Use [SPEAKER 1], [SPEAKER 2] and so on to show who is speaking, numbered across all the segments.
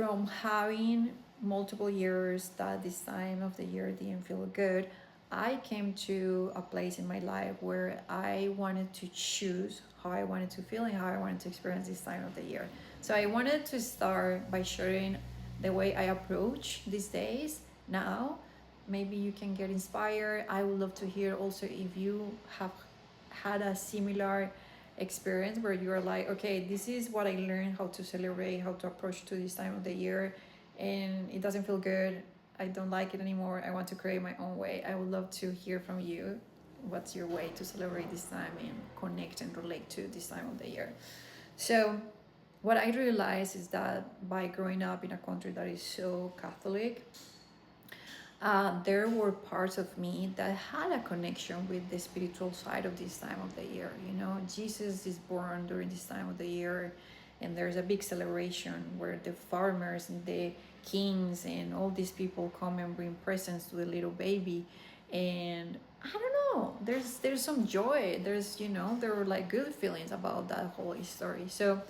[SPEAKER 1] From having multiple years that this time of the year didn't feel good, I came to a place in my life where I wanted to choose how I wanted to feel and how I wanted to experience this time of the year. So I wanted to start by sharing the way I approach these days now. Maybe you can get inspired. I would love to hear also if you have had a similar experience where you're like, okay, this is what I learned how to celebrate, how to approach to this time of the year, and it doesn't feel good. I don't like it anymore. I want to create my own way. I would love to hear from you. What's your way to celebrate this time and connect and relate to this time of the year? So, what I realized is that by growing up in a country that is so Catholic, there were parts of me that had a connection with the spiritual side of this time of the year. You know, Jesus is born during this time of the year, and there's a big celebration where the farmers and the kings and all these people come and bring presents to the little baby. And I don't know, there's some joy. There's, you know, there were like good feelings about that whole story. So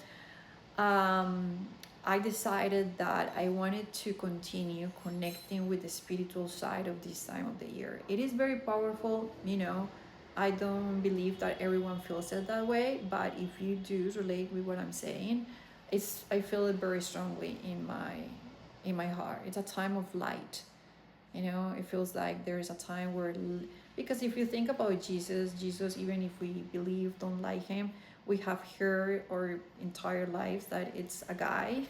[SPEAKER 1] um, I decided that I wanted to continue connecting with the spiritual side of this time of the year. It is very powerful, you know. I don't believe that everyone feels it that way, but if you do relate with what I'm saying, I feel it very strongly in my heart. It's a time of light. You know, it feels like there is a time where, because if you think about Jesus, even if we believe, don't like him, we have heard our entire lives that it's a guy,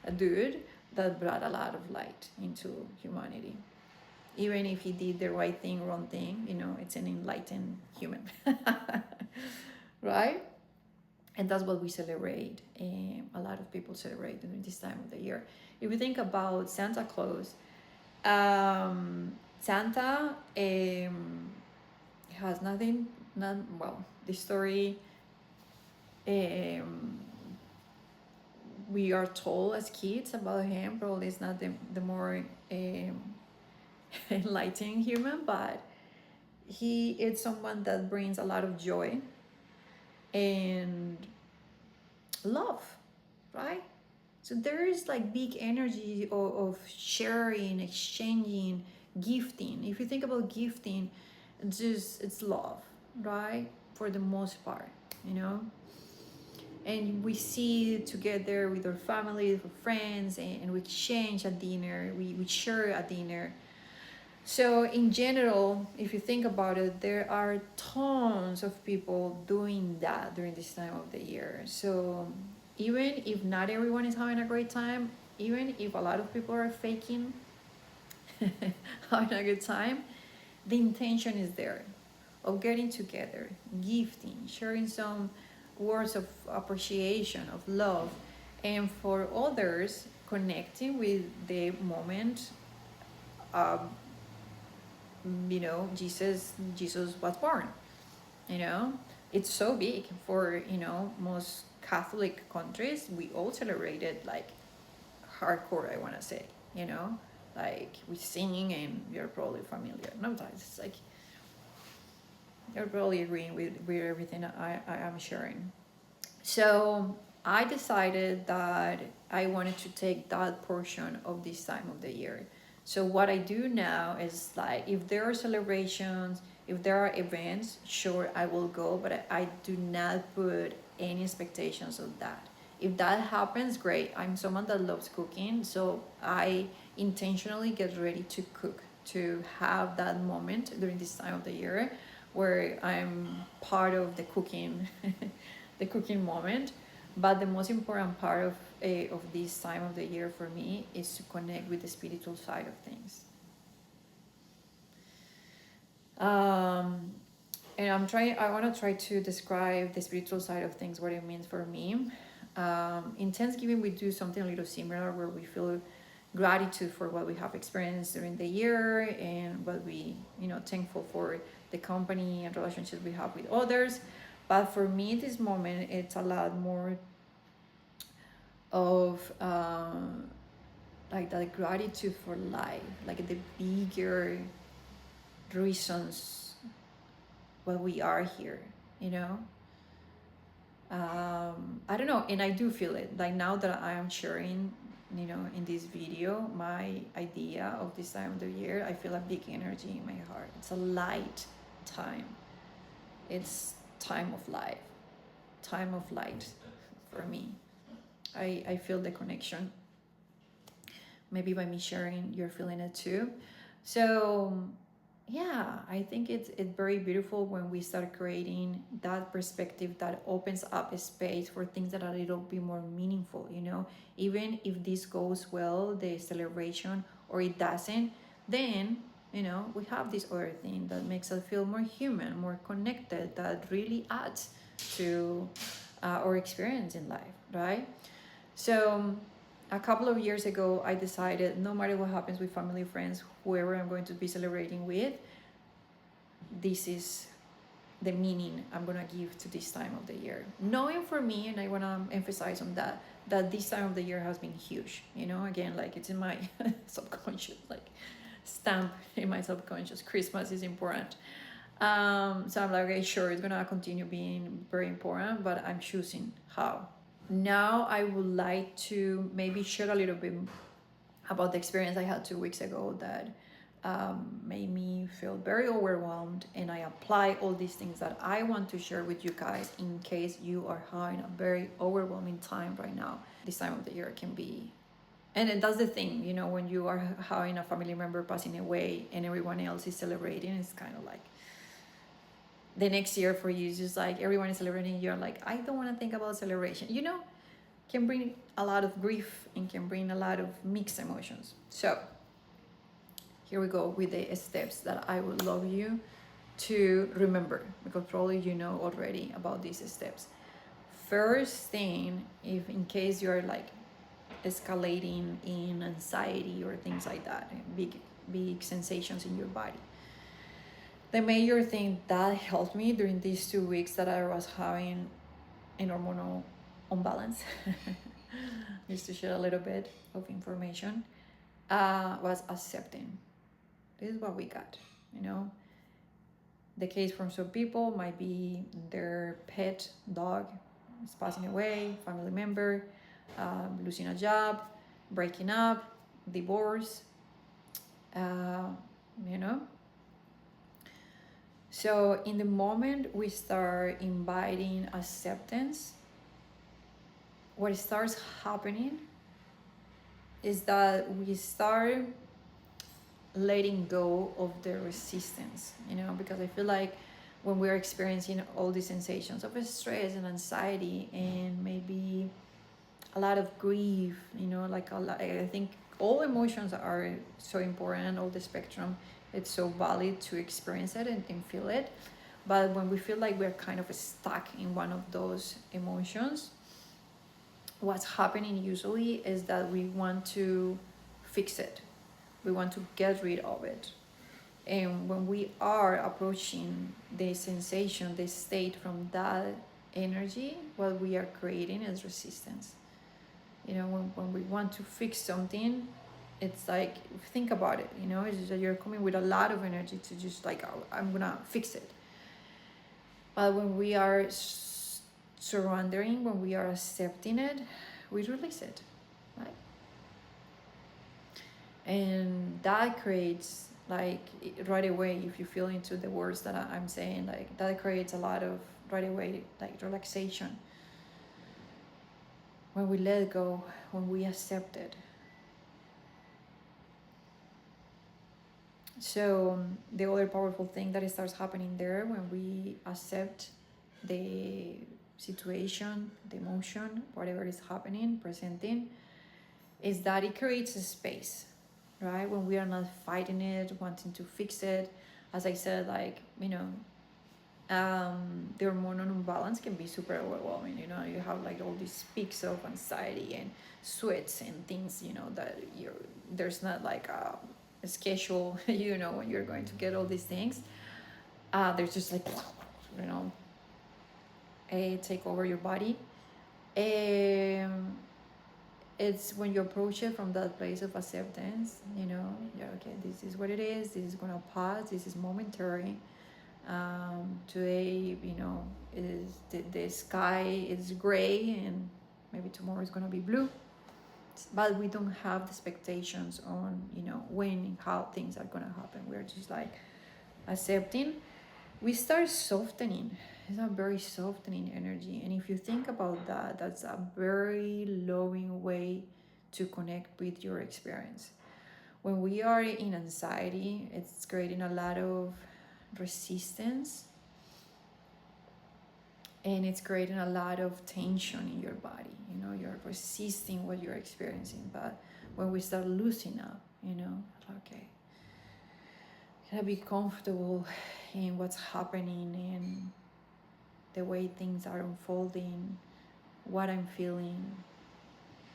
[SPEAKER 1] a dude that brought a lot of light into humanity. Even if he did the right thing, wrong thing, you know, it's an enlightened human, right? And that's what we celebrate. A lot of people celebrate during this time of the year. If you think about Santa Claus, Santa has nothing, not well. The story um, we are told as kids about him probably is not the more enlightening human, but he is someone that brings a lot of joy and love, right? So there is like big energy of sharing, exchanging, gifting. If you think about gifting, it's love, right? For the most part, you know. And we see together with our family, with friends, and we exchange at dinner. We share at dinner. So in general, if you think about it, there are tons of people doing that during this time of the year. So even if not everyone is having a great time, even if a lot of people are faking having a good time, the intention is there of getting together, gifting, sharing some words of appreciation, of love, and for others, connecting with the moment. Um, you know, Jesus was born. You know, it's so big for, you know, most Catholic countries. We all celebrate it like hardcore, I want to say, you know, like we sing, and you're probably familiar. No, it's like you're probably agreeing with everything I am sharing. So I decided that I wanted to take that portion of this time of the year. So what I do now is like, if there are celebrations, if there are events, sure, I will go, but I do not put any expectations of that. If that happens, great. I'm someone that loves cooking, so I intentionally get ready to cook, to have that moment during this time of the year where I'm part of the cooking, the cooking moment. But the most important part of this time of the year for me is to connect with the spiritual side of things. Um, and I want to try to describe the spiritual side of things, what it means for me. In Thanksgiving, we do something a little similar where we feel gratitude for what we have experienced during the year and what we, you know, thankful for the company and relationships we have with others. But for me, this moment, it's a lot more of like that gratitude for life, like the bigger reasons why we are here, you know. I don't know, and I do feel it. Like now that I am sharing in this video, my idea of this time of the year, I feel a big energy in my heart. It's a light time. It's time of life, time of light for me. I feel the connection. Maybe by me sharing, you're feeling it too. So yeah, I think it's very beautiful when we start creating that perspective that opens up a space for things that are a little bit more meaningful, even if this goes well, the celebration, or it doesn't, then we have this other thing that makes us feel more human, more connected, that really adds to our experience in life, right? So a couple of years ago, I decided no matter what happens with family, friends, whoever I'm going to be celebrating with, this is the meaning I'm going to give to this time of the year. Knowing for me, and I want to emphasize on that this time of the year has been huge. Again, like it's in my subconscious, like stamp in my subconscious. Christmas is important. So I'm like, okay, sure, it's going to continue being very important, but I'm choosing how. Now I would like to maybe share a little bit about the experience I had 2 weeks ago that made me feel very overwhelmed, and I apply all these things that I want to share with you guys in case you are having a very overwhelming time right now. This time of the year can be, and that's the thing, when you are having a family member passing away and everyone else is celebrating, it's kind of like the next year for you is just like everyone is celebrating, you're like, I don't want to think about celebration, can bring a lot of grief and can bring a lot of mixed emotions. So here we go with the steps that I would love you to remember, because probably you know already about these steps. First thing, if in case you're like escalating in anxiety or things like that, big sensations in your body, the major thing that helped me during these 2 weeks that I was having an hormonal imbalance, just to share a little bit of information, was accepting. This is what we got, The case from some people might be their pet dog is passing away, family member, losing a job, breaking up, divorce, So in the moment we start inviting acceptance, what starts happening is that we start letting go of the resistance, because I feel like when we're experiencing all these sensations of stress and anxiety and maybe a lot of grief, like I think all emotions are so important, all the spectrum, it's so valid to experience it and feel it. But when we feel like we're kind of stuck in one of those emotions, what's happening usually is that we want to fix it. We want to get rid of it. And when we are approaching the sensation, the state from that energy, what we are creating is resistance. When we want to fix something, it's like, think about it, it's just that you're coming with a lot of energy to just like, oh, I'm gonna fix it. But when we are surrendering, when we are accepting it, we release it, right? And that creates, like, right away, if you feel into the words that I'm saying, like, that creates a lot of, right away, like, relaxation. When we let go, when we accept it. So the other powerful thing that starts happening there when we accept the situation, the emotion, whatever is happening, presenting, is that it creates a space, right? When we are not fighting it, wanting to fix it. As I said, like, the hormonal imbalance can be super overwhelming. You have like all these peaks of anxiety and sweats and things, that there's not like a schedule, when you're going to get all these things. There's just like, take over your body. It's when you approach it from that place of acceptance, okay, this is what it is, this is gonna pass, this is momentary. Today, is the sky is gray and maybe tomorrow is gonna be blue. but we don't have the expectations on, you know, when and how things are gonna happen. We're just like accepting. We start softening. It's a very softening energy, and if you think about that, that's a very loving way to connect with your experience. When we are in anxiety, it's creating a lot of resistance, and it's creating a lot of tension in your body. You know, you're resisting what you're experiencing. But when we start loosening up, you know, okay, gotta be comfortable in what's happening and the way things are unfolding, what I'm feeling,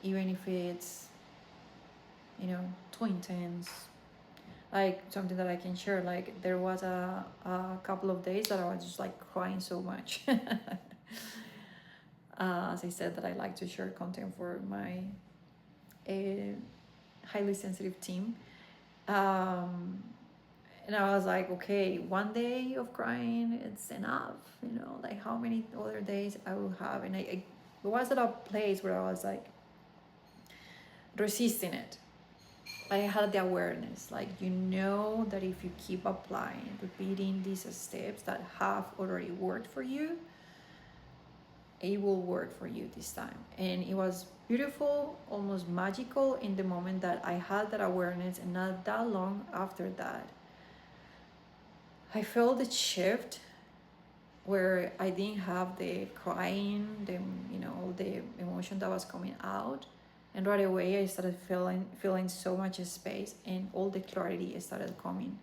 [SPEAKER 1] even if it's, you know, too intense. Like something that I can share, like there was a couple of days that I was just like crying so much. As I said, that I like to share content for my highly sensitive team. And I was like, okay, one day of crying, it's enough. You know, like how many other days I will have? And I was at a place where I was like resisting it. I had the awareness, like, you know, that if you keep applying, repeating these steps that have already worked for you, it will work for you this time. And it was beautiful, almost magical in the moment that I had that awareness. And not that long after that, I felt the shift where I didn't have the crying, the, you know, the emotion that was coming out. And right away I started feeling so much space, and all the clarity started coming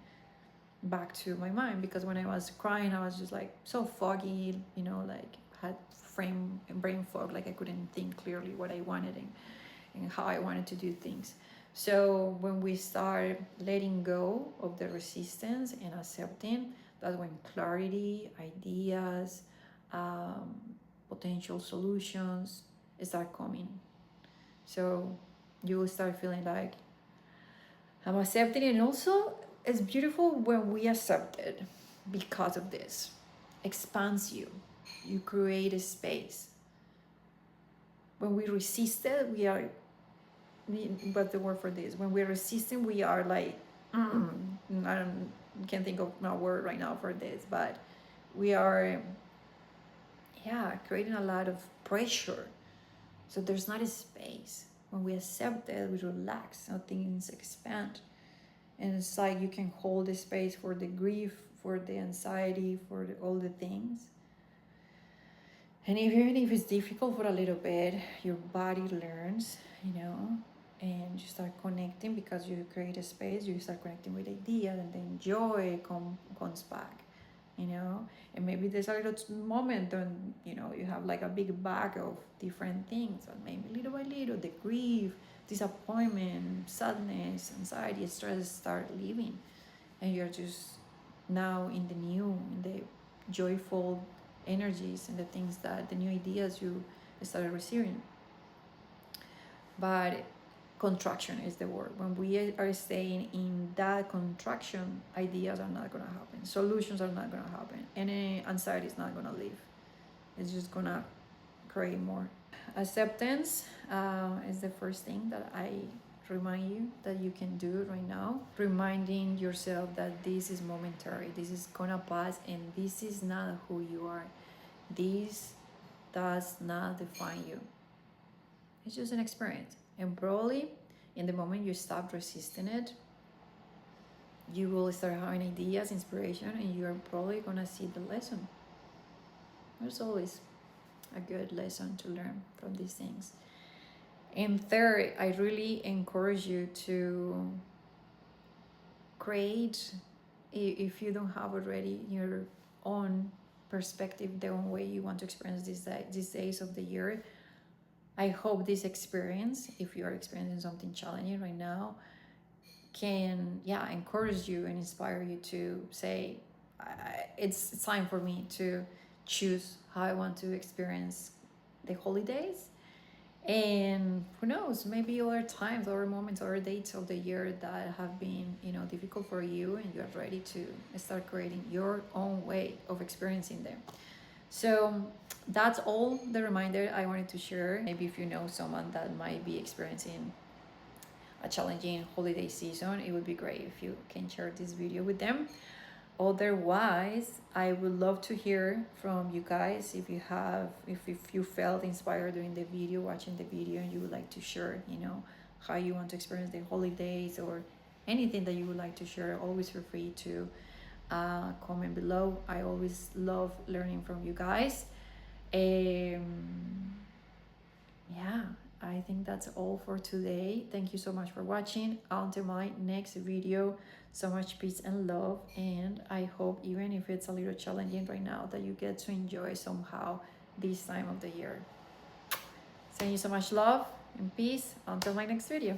[SPEAKER 1] back to my mind. Because when I was crying, I was just like so foggy, you know, like had brain fog, like I couldn't think clearly what I wanted and how I wanted to do things. So when we start letting go of the resistance and accepting, that's when clarity, ideas, potential solutions start coming. So you will start feeling like I'm accepting it. And also it's beautiful when we accept it, because of this expands you. You create a space. When we resist it, we are, what's the word for this? When we're resisting, we are like, I can't think of a word right now for this, but we are, yeah, creating a lot of pressure. So there's not a space. When we accept it, we relax, so things expand. And it's like you can hold the space for the grief, for the anxiety, for all the things. And even if it's difficult for a little bit, your body learns, you know, and you start connecting because you create a space, you start connecting with ideas, and then joy comes back, you know. And maybe there's a little moment when, you know, you have like a big bag of different things, but maybe little by little, the grief, disappointment, sadness, anxiety, stress start leaving. And you're just now in the new, in the joyful energies and the things that the new ideas you started receiving. But contraction is the word. When we are staying in that contraction, ideas are not going to happen, solutions are not going to happen, and anxiety is not going to leave. It's just going to create more. Acceptance is the first thing that I remind you that you can do right now. Reminding yourself that this is momentary, this is gonna pass, and this is not who you are. This does not define you. It's just an experience. And probably in the moment you stop resisting it, you will start having ideas, inspiration, and you're probably gonna see the lesson. There's always a good lesson to learn from these things. And third, I really encourage you to create, if you don't have already, your own perspective, the own way you want to experience these days of the year. I hope this experience, if you are experiencing something challenging right now, can encourage you and inspire you to say, it's time for me to choose how I want to experience the holidays. And who knows, maybe other times, other moments, other dates of the year that have been, difficult for you, and you're ready to start creating your own way of experiencing them. So that's all the reminder I wanted to share. Maybe if you know someone that might be experiencing a challenging holiday season, it would be great if you can share this video with them. Otherwise, I would love to hear from you guys if you have, if you felt inspired during the video, watching the video, and you would like to share, you know, how you want to experience the holidays or anything that you would like to share. Always feel free to comment below. I always love learning from you guys. Yeah, I think that's all for today. Thank you so much for watching. Until my next video, so much peace and love, and I hope, even if it's a little challenging right now, that you get to enjoy somehow this time of the year. Send you so much love and peace. Until my next video.